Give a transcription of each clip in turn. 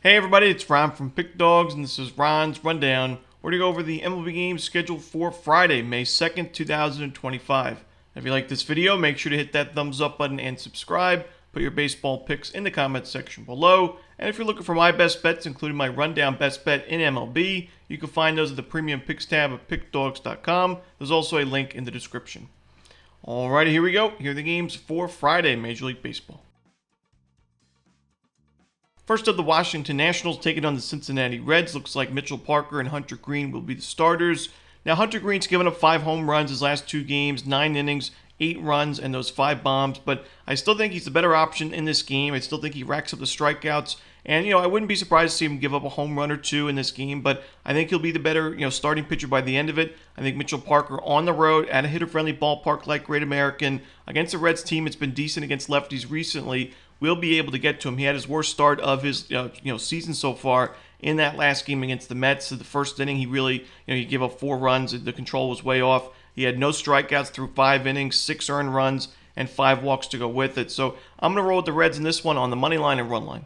Hey everybody, it's Ron from Pick Dawgz, and this is Ron's Rundown. We're going to go over the MLB games scheduled for Friday, May 2nd, 2025. If you like this video, make sure to hit that thumbs up button and subscribe. Put your baseball picks in the comments section below. And if you're looking for my best bets, including my rundown best bet in MLB, you can find those at the Premium Picks tab at pickdawgz.com. There's also a link in the description. Alrighty, here we go. Here are the games for Friday, Major League Baseball. First up, the Washington Nationals taking on the Cincinnati Reds. Looks like Mitchell Parker and Hunter Green will be the starters. Now, Hunter Green's given up 5 home runs his last 2 games, 9 innings, 8 runs, and those 5 bombs. But I still think he's the better option in this game. I still think he racks up the strikeouts. And, I wouldn't be surprised to see him give up a home run or 2 in this game. But I think he'll be the better, starting pitcher by the end of it. I think Mitchell Parker on the road at a hitter-friendly ballpark like Great American against the Reds team, it's been decent against lefties recently. We'll be able to get to him. He had his worst start of his season so far in that last game against the Mets. So the first inning, he really he gave up 4 runs. The control was way off. He had no strikeouts through 5 innings, 6 earned runs, and 5 walks to go with it. So I'm going to roll with the Reds in this one on the money line and run line.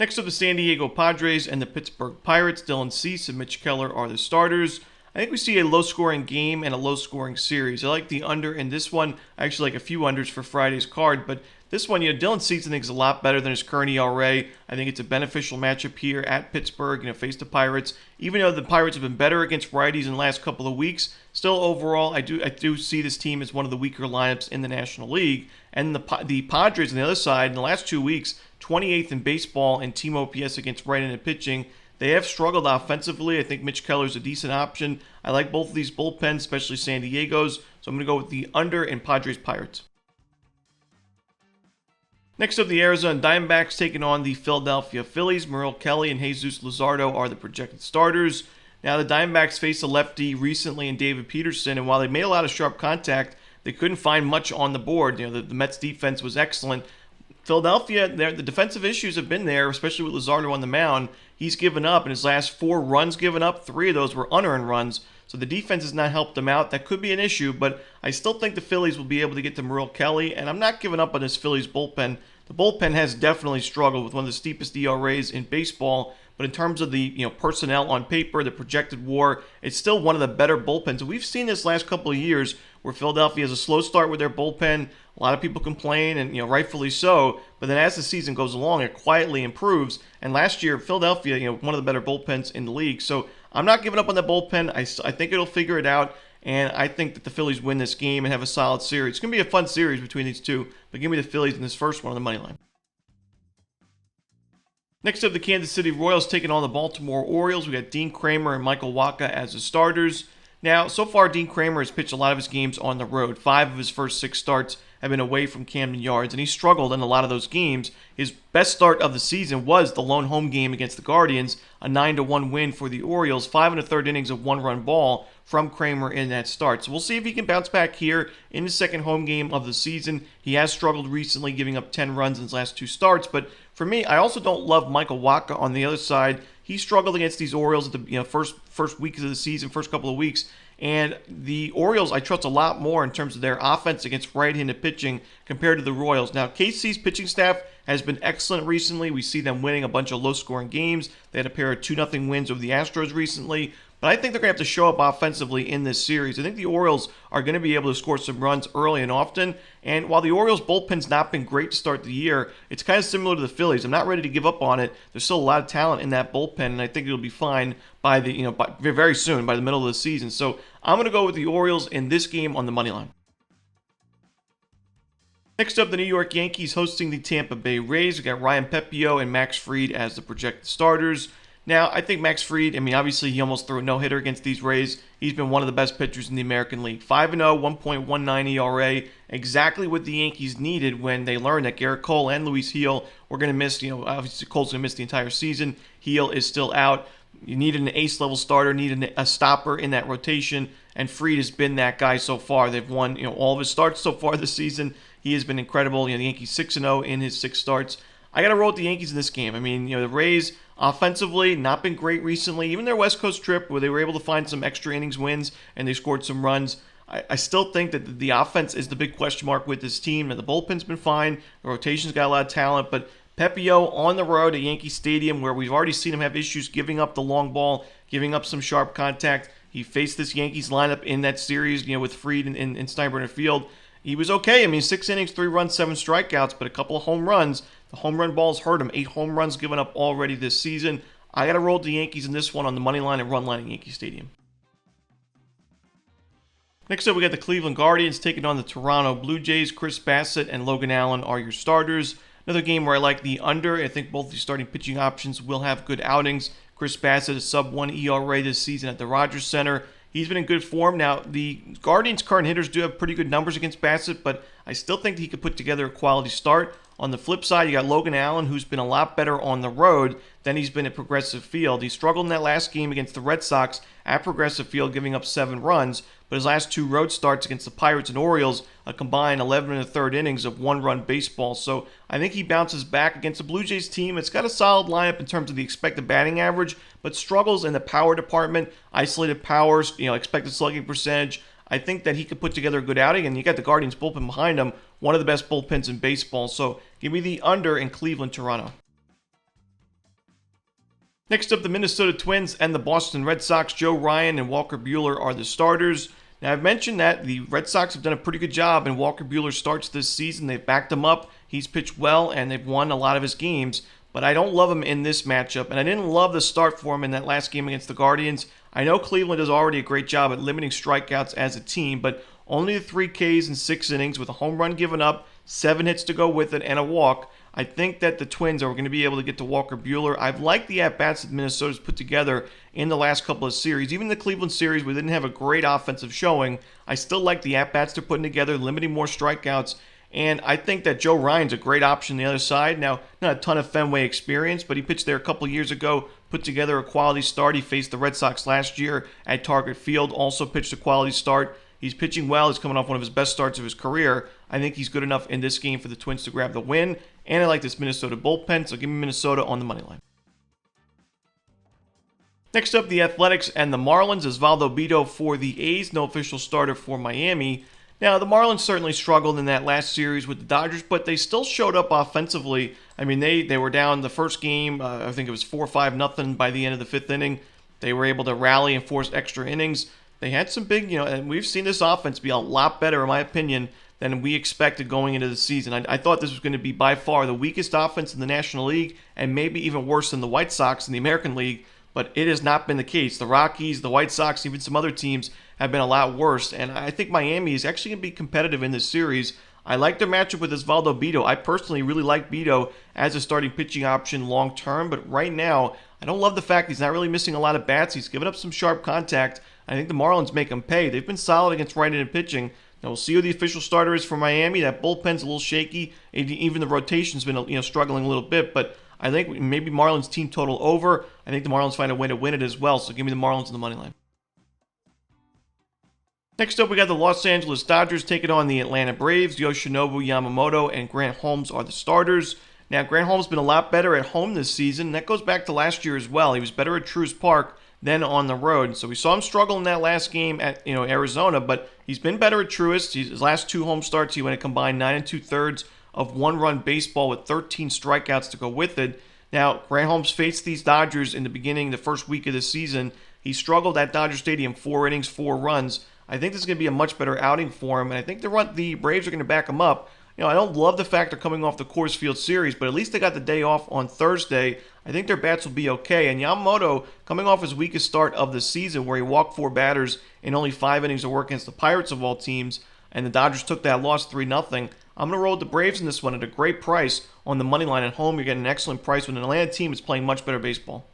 Next up, the San Diego Padres and the Pittsburgh Pirates. Dylan Cease and Mitch Keller are the starters. I think we see a low-scoring game and a low-scoring series. I like the under in this one. I actually like a few unders for Friday's card, but this one, Dylan Cease I think is a lot better than his current ERA. I think it's a beneficial matchup here at Pittsburgh, face the Pirates. Even though the Pirates have been better against righties in the last couple of weeks, still overall, I do see this team as one of the weaker lineups in the National League. And the Padres on the other side, in the last 2 weeks, 28th in baseball in team OPS against right-handed pitching. They have struggled offensively. I think Mitch Keller's a decent option. I like both of these bullpens, especially San Diego's. So I'm going to go with the under in Padres Pirates. Next up, the Arizona Diamondbacks taking on the Philadelphia Phillies. Merrill Kelly and Jesus Luzardo are the projected starters. Now, the Diamondbacks faced a lefty recently in David Peterson, and while they made a lot of sharp contact, they couldn't find much on the board. The Mets defense was excellent. Philadelphia, the defensive issues have been there, especially with Luzardo on the mound. He's given up. In his last 4 runs given up, 3 of those were unearned runs. So the defense has not helped them out. That could be an issue, but I still think the Phillies will be able to get to Merrill Kelly, and I'm not giving up on this Phillies bullpen. The bullpen has definitely struggled with one of the steepest ERAs in baseball, but in terms of the personnel on paper, the projected WAR, it's still one of the better bullpens. We've seen this last couple of years where Philadelphia has a slow start with their bullpen. A lot of people complain, and rightfully so. But then as the season goes along, it quietly improves. And last year, Philadelphia, one of the better bullpens in the league. So I'm not giving up on the bullpen. I think it'll figure it out. And I think that the Phillies win this game and have a solid series. It's going to be a fun series between these two. But give me the Phillies in this first one on the money line. Next up, the Kansas City Royals taking on the Baltimore Orioles. We got Dean Kramer and Michael Wacha as the starters. Now, so far, Dean Kramer has pitched a lot of his games on the road. 5 of his first 6 starts have been away from Camden Yards, and he struggled in a lot of those games. His best start of the season was the lone home game against the Guardians, a 9-1 win for the Orioles, 5 1/3 innings of 1-run ball from Kramer in that start. So we'll see if he can bounce back here in his second home game of the season. He has struggled recently, giving up 10 runs in his last 2 starts, but for me, I also don't love Michael Wacha on the other side. He struggled against these Orioles at the first weeks of the season, first couple of weeks. And the Orioles, I trust a lot more in terms of their offense against right-handed pitching compared to the Royals. Now, KC's pitching staff has been excellent recently. We see them winning a bunch of low-scoring games. They had a pair of 2-0 wins over the Astros recently. But I think they're going to have to show up offensively in this series. I think the Orioles are going to be able to score some runs early and often. And while the Orioles' bullpen's not been great to start the year, it's kind of similar to the Phillies. I'm not ready to give up on it. There's still a lot of talent in that bullpen, and I think it'll be fine by very soon, by the middle of the season. So I'm going to go with the Orioles in this game on the money line. Next up, the New York Yankees hosting the Tampa Bay Rays. We got Ryan Pepiot and Max Fried as the projected starters. Now, I think Max Fried, obviously he almost threw a no-hitter against these Rays. He's been one of the best pitchers in the American League. 5-0, 1.19 ERA, exactly what the Yankees needed when they learned that Garrett Cole and Luis Gil were going to miss, obviously Cole's going to miss the entire season. Gil is still out. You needed an ace-level starter, needed a stopper in that rotation, and Fried has been that guy so far. They've won all of his starts so far this season. He has been incredible. The Yankees 6-0 in his 6 starts. I got to roll with the Yankees in this game. The Rays offensively not been great recently. Even their West Coast trip where they were able to find some extra innings wins and they scored some runs. I still think that the offense is the big question mark with this team. And the bullpen's been fine. The rotation's got a lot of talent, but Pepio on the road at Yankee Stadium, where we've already seen him have issues giving up the long ball, giving up some sharp contact. He faced this Yankees lineup in that series, with Fried and Steinbrenner Field. He was okay. 6 innings, 3 runs, 7 strikeouts, but a couple of home runs. The home run balls hurt him. 8 home runs given up already this season. I got to roll the Yankees in this one on the money line and run line at Yankee Stadium. Next up, we got the Cleveland Guardians taking on the Toronto Blue Jays. Chris Bassett and Logan Allen are your starters. Another game where I like the under. I think both the starting pitching options will have good outings. Chris Bassett is sub-1 ERA this season at the Rogers Center. He's been in good form. Now, the Guardians' current hitters do have pretty good numbers against Bassett, but I still think that he could put together a quality start. On the flip side, you got Logan Allen, who's been a lot better on the road than he's been at Progressive Field. He struggled in that last game against the Red Sox at Progressive Field, giving up 7 runs, but his last 2 road starts against the Pirates and Orioles, a combined 11 1/3 innings of 1-run baseball. So I think he bounces back against the Blue Jays team. It's got a solid lineup in terms of the expected batting average, but struggles in the power department, isolated powers, expected slugging percentage. I think that he could put together a good outing, and you got the Guardians bullpen behind him, one of the best bullpens in baseball. So give me the under in Cleveland, Toronto. Next up, the Minnesota Twins and the Boston Red Sox. Joe Ryan and Walker Buehler are the starters. Now, I've mentioned that the Red Sox have done a pretty good job in Walker Buehler's starts this season. They've backed him up. He's pitched well, and they've won a lot of his games. But I don't love him in this matchup, and I didn't love the start for him in that last game against the Guardians. I know Cleveland does already a great job at limiting strikeouts as a team, but only the 3 Ks in 6 innings with a home run given up, 7 hits to go with it, and a walk. I think that the Twins are going to be able to get to Walker Buehler. I've liked the at-bats that Minnesota's put together in the last couple of series. Even the Cleveland series, we didn't have a great offensive showing. I still like the at-bats they're putting together, limiting more strikeouts. And I think that Joe Ryan's a great option on the other side. Now, not a ton of Fenway experience, but he pitched there a couple years ago, put together a quality start. He faced the Red Sox last year at Target Field, also pitched a quality start. He's pitching well. He's coming off one of his best starts of his career. I think he's good enough in this game for the Twins to grab the win. And I like this Minnesota bullpen, so give me Minnesota on the money line. Next up, the Athletics and the Marlins. Osvaldo Bido for the A's, no official starter for Miami. Now, the Marlins certainly struggled in that last series with the Dodgers, but they still showed up offensively. They were down the first game, I think it was 4-5-0 by the end of the 5th inning. They were able to rally and force extra innings. They had some big, and we've seen this offense be a lot better, in my opinion, than we expected going into the season. I thought this was going to be by far the weakest offense in the National League, and maybe even worse than the White Sox in the American League, but it has not been the case. The Rockies, the White Sox, even some other teams have been a lot worse, and I think Miami is actually going to be competitive in this series. I like their matchup with Osvaldo Bido. I personally really like Bido as a starting pitching option long term, but right now, I don't love the fact he's not really missing a lot of bats. He's given up some sharp contact. I think the Marlins make him pay. They've been solid against right-handed pitching. Now, we'll see who the official starter is for Miami. That bullpen's a little shaky. Even the rotation's been struggling a little bit, but I think maybe Marlins team total over. I think the Marlins find a way to win it as well, so give me the Marlins on the money line. Next up, we got the Los Angeles Dodgers taking on the Atlanta Braves. Yoshinobu Yamamoto and Grant Holmes are the starters. Now, Grant Holmes has been a lot better at home this season. That goes back to last year as well. He was better at Truist Park than on the road. So we saw him struggle in that last game at Arizona, but he's been better at Truist. His last 2 home starts, he went a combined 9 2/3 of 1-run baseball with 13 strikeouts to go with it. Now, Grant Holmes faced these Dodgers in the beginning, the first week of the season. He struggled at Dodger Stadium, 4 innings, 4 runs. I think this is going to be a much better outing for him, and I think the Braves are going to back him up. I don't love the fact they're coming off the Coors Field series, but at least they got the day off on Thursday. I think their bats will be okay. And Yamamoto, coming off his weakest start of the season, where he walked 4 batters in only 5 innings of work against the Pirates of all teams, and the Dodgers took that loss 3-0. I'm going to roll with the Braves in this one at a great price on the money line at home. You're getting an excellent price with an Atlanta team that's playing much better baseball.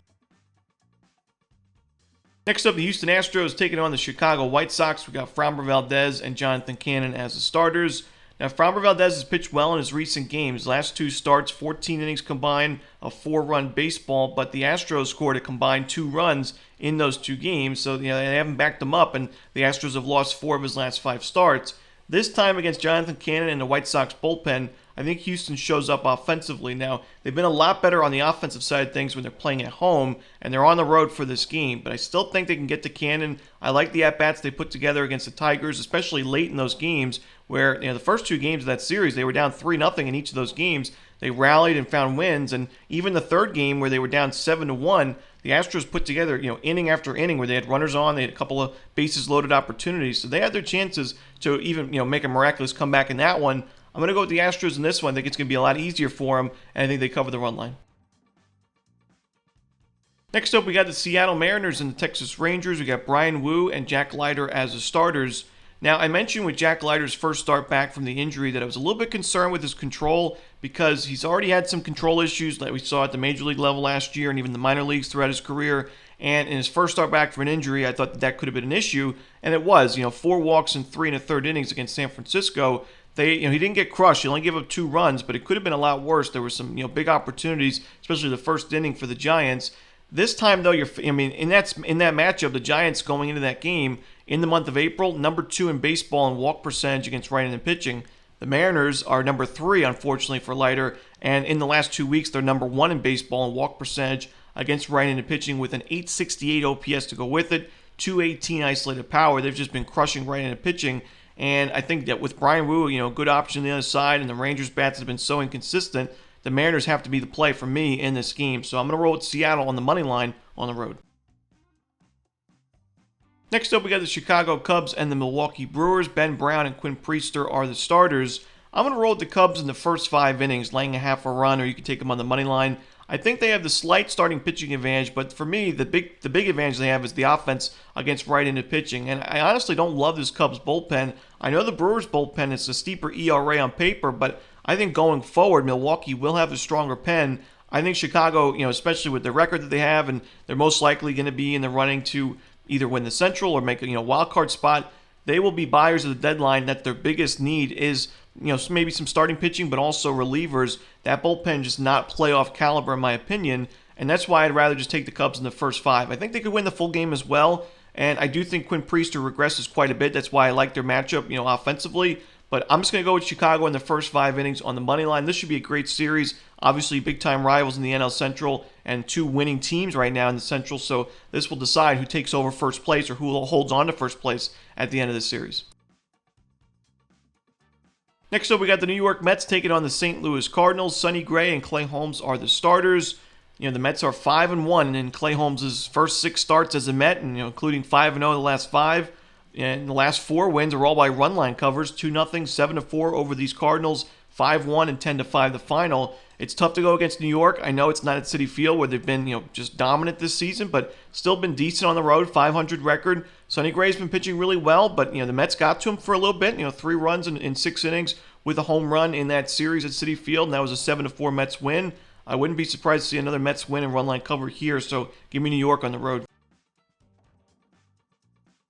Next up, the Houston Astros taking on the Chicago White Sox. We got Framber Valdez and Jonathan Cannon as the starters. Now, Framber Valdez has pitched well in his recent games. Last 2 starts, 14 innings combined, a 4-run baseball, but the Astros scored a combined 2 runs in those 2 games, so they haven't backed him up, and the Astros have lost 4 of his last 5 starts. This time against Jonathan Cannon and the White Sox bullpen, I think Houston shows up offensively. Now, they've been a lot better on the offensive side of things when they're playing at home, and they're on the road for this game. But I still think they can get to Cannon. I like the at-bats they put together against the Tigers, especially late in those games where the first 2 games of that series, they were down 3-0 in each of those games. they rallied and found wins. And even the third game where they were down 7-1, the Astros put together, inning after inning where they had runners on, they had a couple of bases loaded opportunities. So they had their chances to even, make a miraculous comeback in that one. I'm going to go with the Astros in this one. I think it's going to be a lot easier for them, and I think they cover the run line. Next up, we got the Seattle Mariners and the Texas Rangers. We got Brian Wu and Jack Leiter as the starters. Now, I mentioned with Jack Leiter's first start back from the injury that I was a little bit concerned with his control because he's already had some control issues that we saw at the major league level last year and even the minor leagues throughout his career. And in his first start back from an injury, I thought that could have been an issue, and it was. 4 walks in 3 1/3 innings against San Francisco. He didn't get crushed. He only gave up 2 runs, but it could have been a lot worse. There were some, big opportunities, especially the first inning for the Giants. This time, though, in that matchup, the Giants going into that game in the month of April, number 2 in baseball in walk percentage against right-handed pitching. The Mariners are number 3, unfortunately, for Leiter, and in the last 2 weeks, they're number 1 in baseball in walk percentage against right-handed pitching with an .868 OPS to go with it, .218 isolated power. They've just been crushing right-handed pitching, and I think that with Brian Wu, a good option on the other side, and the Rangers' bats have been so inconsistent, the Mariners have to be the play for me in this game. So I'm going to roll with Seattle on the money line on the road. Next up, we got the Chicago Cubs and the Milwaukee Brewers. Ben Brown and Quinn Priester are the starters. I'm going to roll with the Cubs in the first 5 innings, laying a half a run, or you can take them on the money line. I think they have the slight starting pitching advantage, but for me, the big advantage they have is the offense against right-handed pitching. And I honestly don't love this Cubs bullpen. I know the Brewers bullpen is a steeper ERA on paper, but I think going forward, Milwaukee will have a stronger pen. I think Chicago, especially with the record that they have, and they're most likely going to be in the running to either win the Central or make a wild card spot. They will be buyers of the deadline. That their biggest need is, maybe some starting pitching, but also relievers. That bullpen just not playoff caliber, in my opinion, and that's why I'd rather just take the Cubs in the first 5. I think they could win the full game as well, and I do think Quinn Priester regresses quite a bit. That's why I like their matchup, offensively. But I'm just going to go with Chicago in the first 5 innings on the money line. This should be a great series. Obviously, big-time rivals in the NL Central and 2 winning teams right now in the Central. So this will decide who takes over first place or who holds on to first place at the end of the series. Next up, we got the New York Mets taking on the St. Louis Cardinals. Sonny Gray and Clay Holmes are the starters. The Mets are 5-1 in Clay Holmes' first 6 starts as a Met, and including 5-0 the last 5. And the last 4 wins are all by run line covers, 2-0, 7-4 over these Cardinals, 5-1 and 10-5 the final. It's tough to go against New York. I know it's not at Citi Field where they've been, just dominant this season, but still been decent on the road, 500 record. Sonny Gray's been pitching really well, but the Mets got to him for a little bit, 3 runs in 6 innings with a home run in that series at Citi Field, and that was a 7-4 Mets win. I wouldn't be surprised to see another Mets win and run line cover here, so give me New York on the road.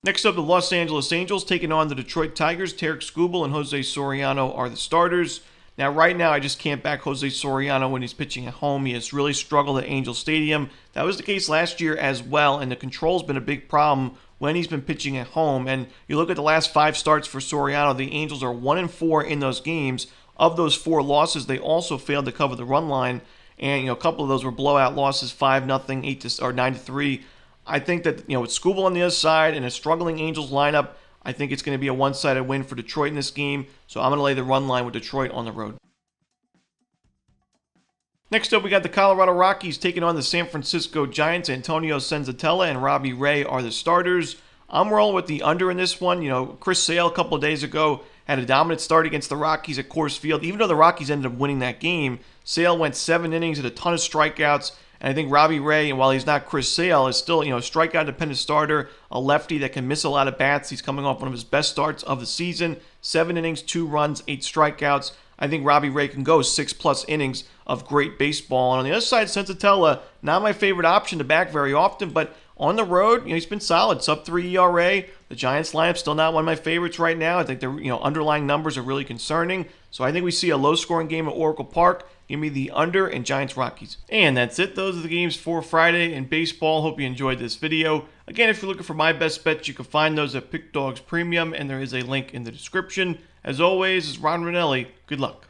Next up, the Los Angeles Angels taking on the Detroit Tigers. Tarek Skubal and Jose Soriano are the starters. Now, right now, I just can't back Jose Soriano when he's pitching at home. He has really struggled at Angel Stadium. That was the case last year as well, and the control's been a big problem when he's been pitching at home. And you look at the last 5 starts for Soriano, the Angels are 1-4 in those games. Of those 4 losses, they also failed to cover the run line, and a couple of those were blowout losses, 5-0, 9-3. I think that, with Skubal on the other side and a struggling Angels lineup, I think it's going to be a one-sided win for Detroit in this game. So I'm going to lay the run line with Detroit on the road. Next up, we got the Colorado Rockies taking on the San Francisco Giants. Antonio Senzatella and Robbie Ray are the starters. I'm rolling with the under in this one. Chris Sale a couple of days ago had a dominant start against the Rockies at Coors Field. Even though the Rockies ended up winning that game, Sale went 7 innings, had a ton of strikeouts. And I think Robbie Ray, and while he's not Chris Sale, is still, a strikeout-dependent starter, a lefty that can miss a lot of bats. He's coming off one of his best starts of the season. 7 innings, 2 runs, 8 strikeouts. I think Robbie Ray can go 6+ innings of great baseball. And on the other side, Senzatella, not my favorite option to back very often, but on the road, he's been solid. Sub-3 ERA. The Giants lineup still not one of my favorites right now. I think their underlying numbers are really concerning. So I think we see a low-scoring game at Oracle Park. Give me the under and Giants Rockies. And that's it. Those are the games for Friday in baseball. Hope you enjoyed this video. Again, if you're looking for my best bets, you can find those at Pick Dawgz Premium, and there is a link in the description. As always, it's Romanelli. Good luck.